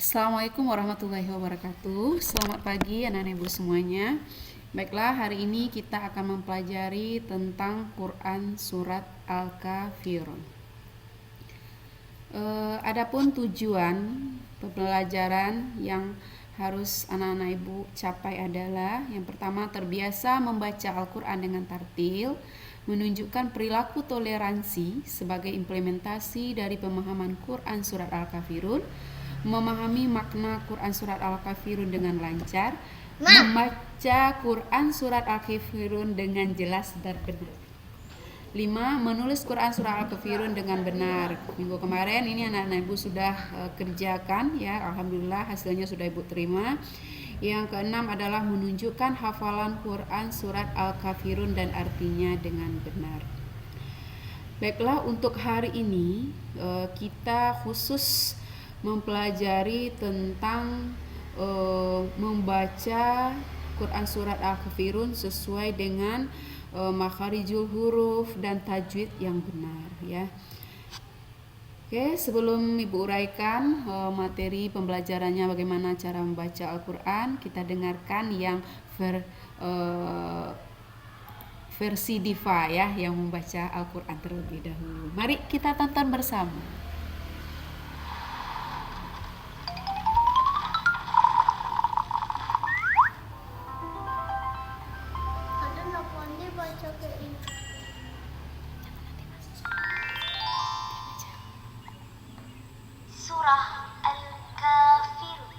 Assalamualaikum warahmatullahi wabarakatuh. Selamat pagi anak-anak ibu semuanya. Baiklah, hari ini kita akan mempelajari tentang Quran surat Al-Kafirun. Adapun tujuan pembelajaran yang harus anak-anak ibu capai adalah yang pertama, terbiasa membaca Al-Quran dengan tartil, menunjukkan perilaku toleransi sebagai implementasi dari pemahaman Quran surat Al-Kafirun, memahami makna Quran surat Al-Kafirun dengan lancar, membaca Quran surat Al-Kafirun dengan jelas dan benar. 5. Menulis Quran surah Al-Kafirun dengan benar. Minggu kemarin ini anak-anak ibu sudah kerjakan ya, alhamdulillah hasilnya sudah ibu terima. Yang keenam adalah menunjukkan hafalan Quran surat Al-Kafirun dan artinya dengan benar. Baiklah, untuk hari ini kita khusus mempelajari tentang membaca Quran surat Al-Kafirun sesuai dengan makharijul huruf dan tajwid yang benar ya. Oke, sebelum ibu uraikan materi pembelajarannya bagaimana cara membaca Al-Quran, kita dengarkan yang versi Diva ya, yang membaca Al-Quran terlebih dahulu. Mari kita tonton bersama. Surah Al-Kafirun.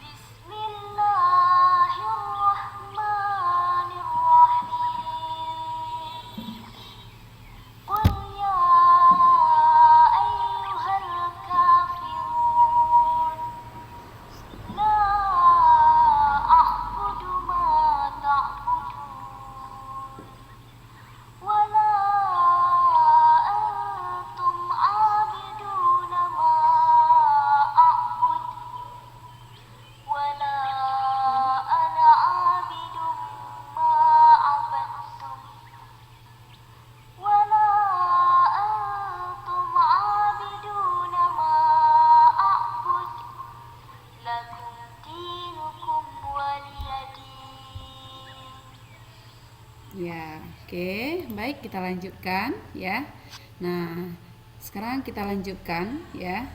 Bismillahirrahmanirrahim. Qul ya ayyuhal kafirun. La a'budu ma ta'budun. Wala antum 'abiduna ma a'bud. Wala ana 'abidun ma 'abadtum. Wala antum 'abiduna ma a'bud. Lakum dinukum waliyadin. Ya, oke, baik, kita lanjutkan ya. Nah, sekarang kita lanjutkan ya.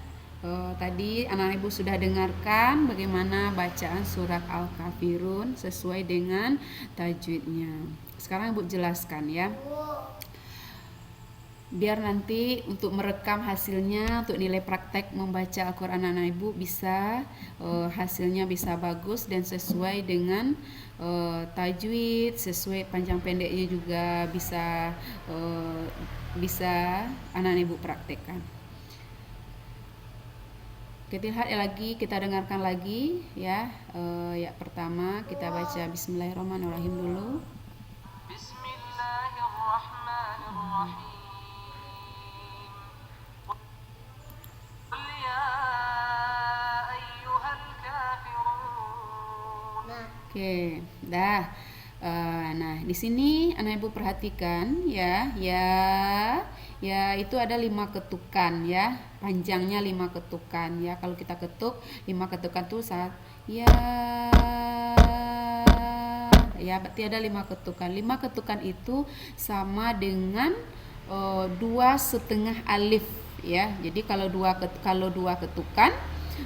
Tadi anak ibu sudah dengarkan bagaimana bacaan surat Al-Kafirun sesuai dengan tajwidnya. Sekarang ibu jelaskan ya. Biar nanti untuk merekam hasilnya, untuk nilai praktek membaca Al-Quran anak ibu bisa hasilnya bisa bagus dan sesuai dengan tajwid, sesuai panjang pendeknya juga bisa anak ibu praktekkan. Kita lihat lagi, kita dengarkan lagi ya. Ya pertama kita baca Bismillahirrahmanirrahim dulu. Bismillahirrahmanirrahim. Qul ya ayyuhal kafirun. Oke, dah. Nah, di sini anak ibu perhatikan ya, itu ada 5 ketukan ya, panjangnya 5 ketukan ya. Kalau kita ketuk 5 ketukan tuh saat ya, berarti ada 5 ketukan. 5 ketukan itu sama dengan 2,5 alif ya. Jadi kalau dua ketukan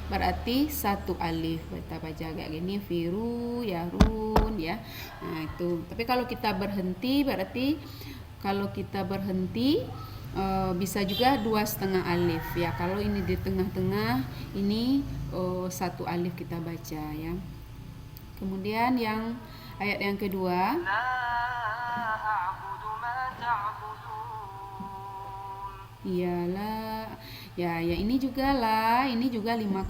berarti 1 alif. Kita baca kayak gini, firu, yarun ya. Nah, itu. Tapi kalau kita berhenti bisa juga 2,5 alif ya. Kalau ini di tengah-tengah ini 1 alif kita baca ya. Kemudian yang ayat yang kedua, La a'budu ma ta'budun. iyalah ya, ini juga 5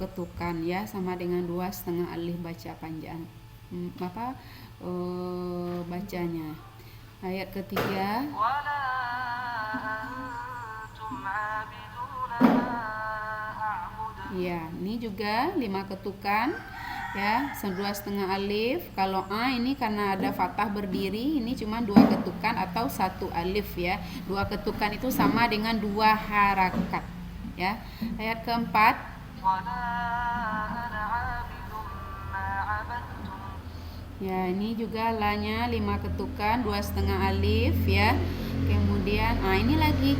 ketukan ya, sama dengan 2,5 alif baca panjang bacanya. Ayat ketiga, Wala antum 'abiduna ma a'budu. ya ini juga 5 ketukan ya, 2,5 alif. Kalau a ini karena ada fathah berdiri, ini cuma 2 ketukan atau 1 alif ya. 2 ketukan itu sama dengan 2 harakat ya. Ayat keempat, ولا أنا عابد ما عبدتم ya ini juga lanya 5 ketukan, 2,5 alif ya. Kemudian ini lagi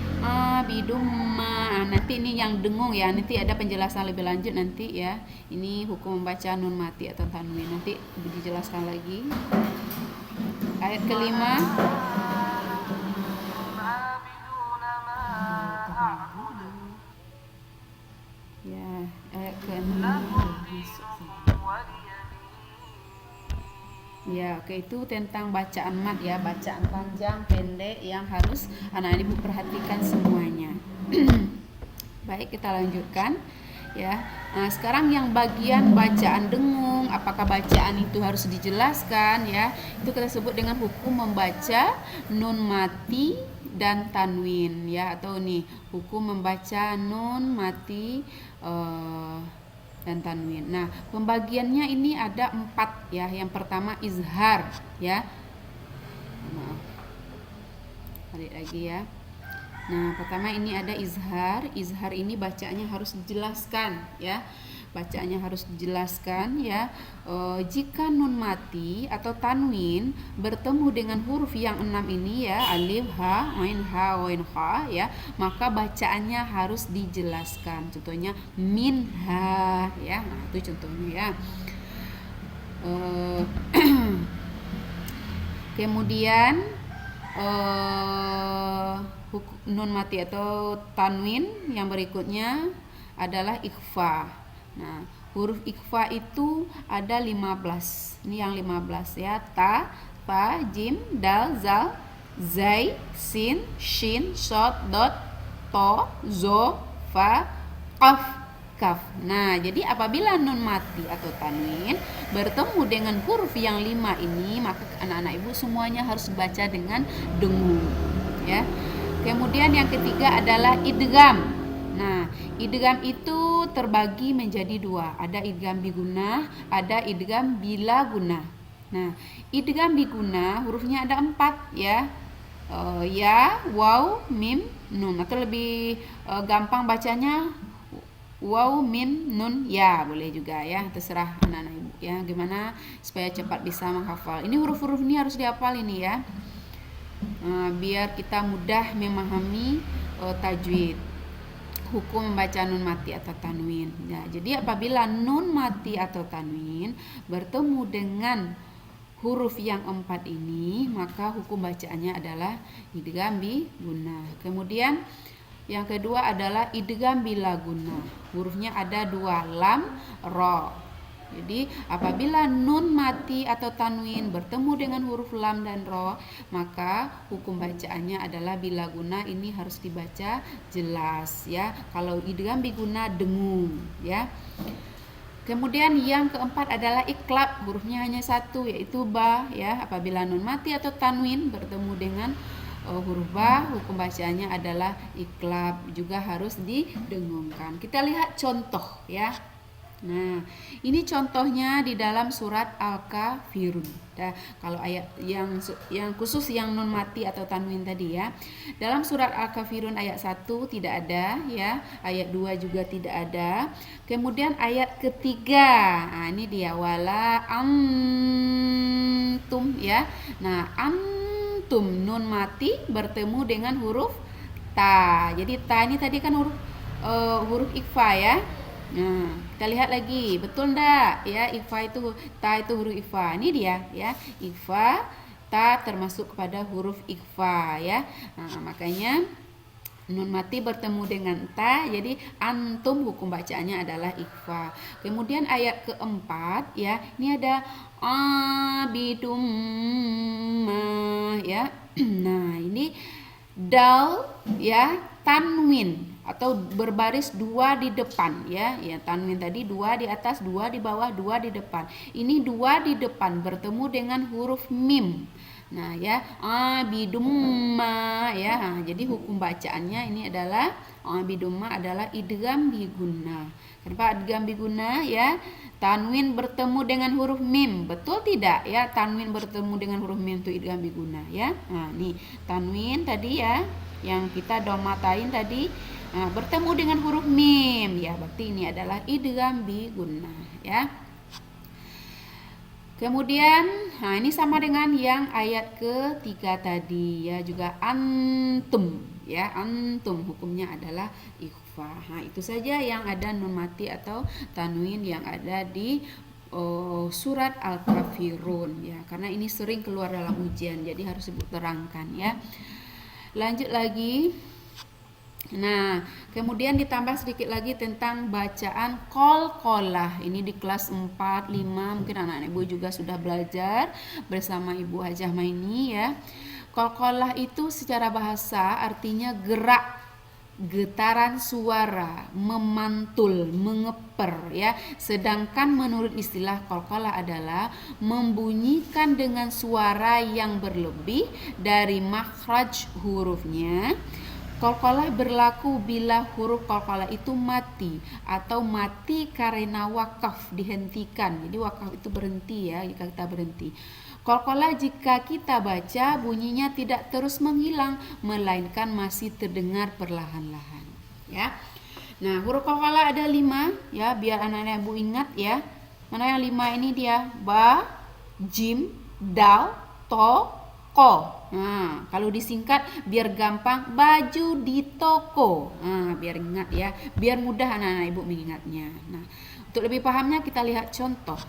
bidumma. Nanti ini yang dengung ya, nanti ada penjelasan lebih lanjut nanti ya. Ini hukum membaca nun mati atau tanwin, nanti dijelaskan lagi. Ayat kelima, عابدون ما أعبد ya ayat keenam. لكم دينكم ولي دين. Ya, oke, itu tentang bacaan mat ya, bacaan panjang, pendek yang harus anak-anak ibu perhatikan semuanya. Baik, kita lanjutkan ya. Nah, sekarang yang bagian bacaan dengung, apakah bacaan itu harus dijelaskan ya? Itu kita sebut dengan hukum membaca nun mati dan tanwin ya, atau nih hukum membaca nun mati dan tanwin. Nah, pembagiannya ini ada 4 ya. Yang pertama izhar ya. Maaf. Balik lagi ya. Nah, pertama ini ada izhar. Izhar ini bacaannya harus dijelaskan ya. Bacaannya harus dijelaskan ya. Jika nun mati atau tanwin bertemu dengan huruf yang 6 ini ya, alif, ha, wain ha ya, maka bacaannya harus dijelaskan. Contohnya minha ya. Nah, itu contohnya ya. Kemudian nun mati atau tanwin yang berikutnya adalah ikhfa. Nah, huruf ikhfa itu ada 15. Ini yang 15 ya. Ta, jim, dal, zal, zai, sin, shin, shod, dot, to, zo, fa, qaf, kaf. Nah, jadi apabila nun mati atau tanwin bertemu dengan huruf yang 5 ini, maka anak-anak ibu semuanya harus baca dengan dengung ya. Kemudian yang ketiga adalah idgham. Nah, idgham itu terbagi menjadi 2. Ada idgham bigunah, ada idgham bila gunah. Nah, idgham bigunah hurufnya ada 4 ya. Ya, waw, mim, nun. Atau lebih gampang bacanya waw, mim, nun, ya, boleh juga ya. Terserah anak-anak ibu ya, gimana supaya cepat bisa menghafal. Ini huruf-huruf ini harus dihafal ini ya. Biar kita mudah memahami tajwid. Hukum membaca nun mati atau tanwin. Ya, jadi apabila nun mati atau tanwin bertemu dengan huruf yang 4 ini, maka hukum bacaannya adalah idgham bi gunnah. Kemudian yang kedua adalah idgham bila gunnah. Hurufnya ada 2, lam, ro. Jadi apabila nun mati atau tanwin bertemu dengan huruf lam dan ro, maka hukum bacaannya adalah bila guna. Ini harus dibaca jelas ya. Kalau idgham biguna dengung ya. Kemudian yang keempat adalah iklab. Hurufnya hanya 1 yaitu ba ya. Apabila nun mati atau tanwin bertemu dengan huruf ba, hukum bacaannya adalah iklab, juga harus didengungkan. Kita lihat contoh ya. Nah, ini contohnya di dalam surat Al-Kafirun. Nah, kalau ayat yang khusus yang nun mati atau tanwin tadi ya. Dalam surat Al-Kafirun ayat 1 tidak ada ya, ayat 2 juga tidak ada. Kemudian ayat ketiga. Nah, ini dia wala antum ya. Nah, antum nun mati bertemu dengan huruf ta. Jadi ta ini tadi kan huruf ikhfa ya. Nah, kita lihat lagi, betul enggak? Ya, ikhfa itu ta itu huruf ikhfa. Ini dia ya. Ikhfa, ta termasuk kepada huruf ikhfa ya. Nah, makanya nun mati bertemu dengan ta, jadi antum hukum bacaannya adalah ikhfa. Kemudian ayat keempat ya, ini ada abidum ya. Nah, ini dal ya, tanwin atau berbaris 2 di depan ya. Ya, tanwin tadi 2 di atas, 2 di bawah, 2 di depan. Ini 2 di depan bertemu dengan huruf mim. Nah, ya, abidumma ya. Nah, jadi hukum bacaannya ini adalah abidumma adalah idgham bi gunnah. Kenapa idgham bi gunnah ya? Tanwin bertemu dengan huruf mim. Betul tidak ya? Tanwin bertemu dengan huruf mim itu idgham bi gunnah ya. Nah, nih tanwin tadi ya yang kita domatain tadi bertemu dengan huruf mim ya, berarti ini adalah idgham bi gunnah ya. Kemudian, ini sama dengan yang ayat ketiga tadi ya, juga antum ya, antum hukumnya adalah ikhfa. Itu saja yang ada nun mati atau tanwin yang ada di surat Al-Kafirun ya, karena ini sering keluar dalam ujian, jadi harus ibu terangkan ya. Lanjut lagi. Nah, kemudian ditambah sedikit lagi tentang bacaan qalqalah. Ini di kelas 4, 5, mungkin anak-anak ibu juga sudah belajar bersama Ibu Hajah Maini ya. Qalqalah itu secara bahasa artinya gerak, getaran suara, memantul, mengeper ya. Sedangkan menurut istilah qalqalah adalah membunyikan dengan suara yang berlebih dari makhraj hurufnya. Qalqalah berlaku bila huruf qalqalah itu mati atau mati karena wakaf, dihentikan. Jadi wakaf itu berhenti ya, jika kita berhenti. Qalqalah jika kita baca bunyinya tidak terus menghilang, melainkan masih terdengar perlahan-lahan ya. Nah, huruf qalqalah ada 5 ya, biar anak-anak ibu ingat ya. Mana yang 5 ini dia? Ba, jim, dal, to, ko. Nah, kalau disingkat biar gampang, baju di toko. Nah, biar ingat ya, biar mudah anak-anak ibu mengingatnya. Nah, untuk lebih pahamnya kita lihat contoh.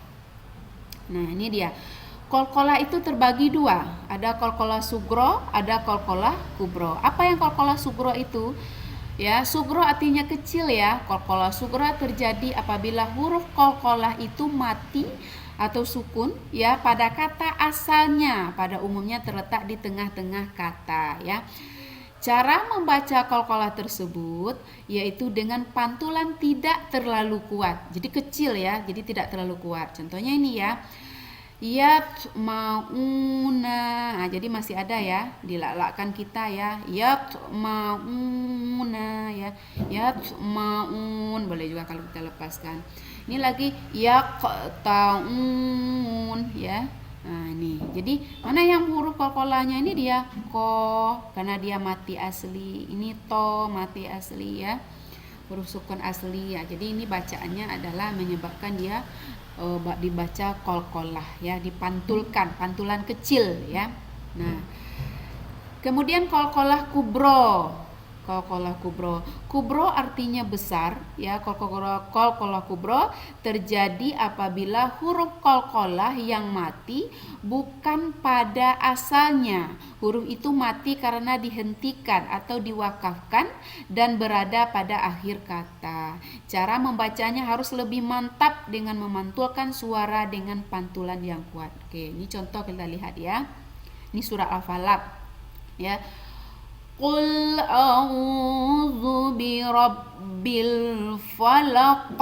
Nah, ini dia. Qalqalah itu terbagi 2. Ada qalqalah sugro, ada qalqalah kubro. Apa yang qalqalah sugro itu? Ya, sugro artinya kecil ya. Qalqalah sugro terjadi apabila huruf qalqalah itu mati atau sukun ya pada kata asalnya, pada umumnya terletak di tengah-tengah kata ya. Cara membaca qalqalah tersebut yaitu dengan pantulan tidak terlalu kuat. Jadi kecil ya, jadi tidak terlalu kuat. Contohnya ini ya. Yatmauna. Nah, jadi masih ada ya, dilalakkan kita ya. Yatmauna ya. Yatmaun boleh juga kalau kita lepaskan. Ini lagi yaqtaun ya. Nah, ini. Jadi mana yang huruf qalqalahnya ini dia ko karena dia mati asli. Ini to mati asli ya. Huruf sukun asli ya. Jadi ini bacaannya adalah menyebabkan dia dibaca qalqalah ya, dipantulkan, pantulan kecil ya. Nah, kemudian qalqalah kubro. Qalqalah kubro. Kubro artinya besar ya. Qalqalah kubro terjadi apabila huruf qalqalah yang mati bukan pada asalnya. Huruf itu mati karena dihentikan atau diwakafkan dan berada pada akhir kata. Cara membacanya harus lebih mantap dengan memantulkan suara dengan pantulan yang kuat. Oke, ini contoh kita lihat ya. Ini surah Al-Falaq ya. Qul a'udzu birabbil falaq.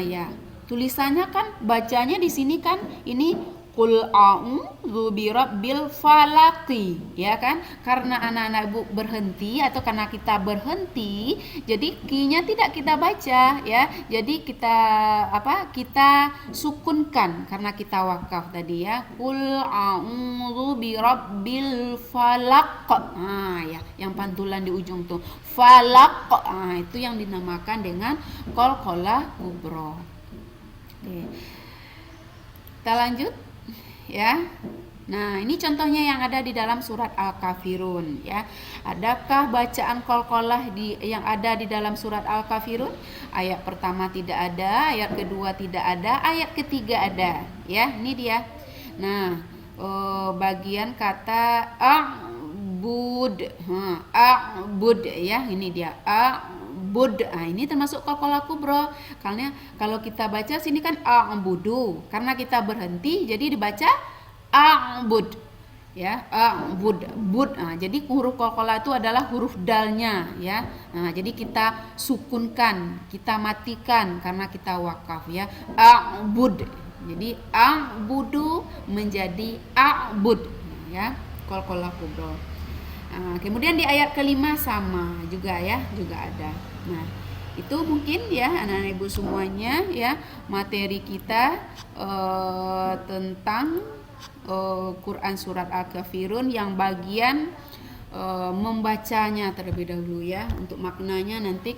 Ya. Tulisannya kan bacanya di sini kan ini qul a'udzu birabbil falaqi ya kan? Karena anak-anak ibu berhenti atau karena kita berhenti, jadi q-nya tidak kita baca ya. Jadi kita kita sukunkan karena kita wakaf tadi ya. Qul a'udzu birabbil falaq. Ya, yang pantulan di ujung tuh falaq. Itu yang dinamakan dengan qalqalah kubro. Oke. Kita lanjut ya. Nah, ini contohnya yang ada di dalam surat Al-Kafirun ya. Adakah bacaan qalqalah yang ada di dalam surat Al-Kafirun? Ayat pertama tidak ada, ayat kedua tidak ada, ayat ketiga ada ya. Ini dia. Nah, bagian kata a'bud. A'bud ya, ini dia. A'bud. Ini termasuk qalqalah kubro. Karena kalau kita baca sini kan a'budu, karena kita berhenti jadi dibaca a'bud ya. A'bud bud. Jadi huruf qalqalah itu adalah huruf dalnya ya. Jadi kita sukunkan, kita matikan karena kita wakaf ya. A'bud. Jadi a'budu menjadi a'bud ya, qalqalah kubro. Kemudian di ayat kelima sama juga ya, juga ada. Nah, itu mungkin ya anak-anak ibu semuanya ya materi kita tentang Quran surat Al-Kafirun yang bagian membacanya terlebih dahulu ya. Untuk maknanya nanti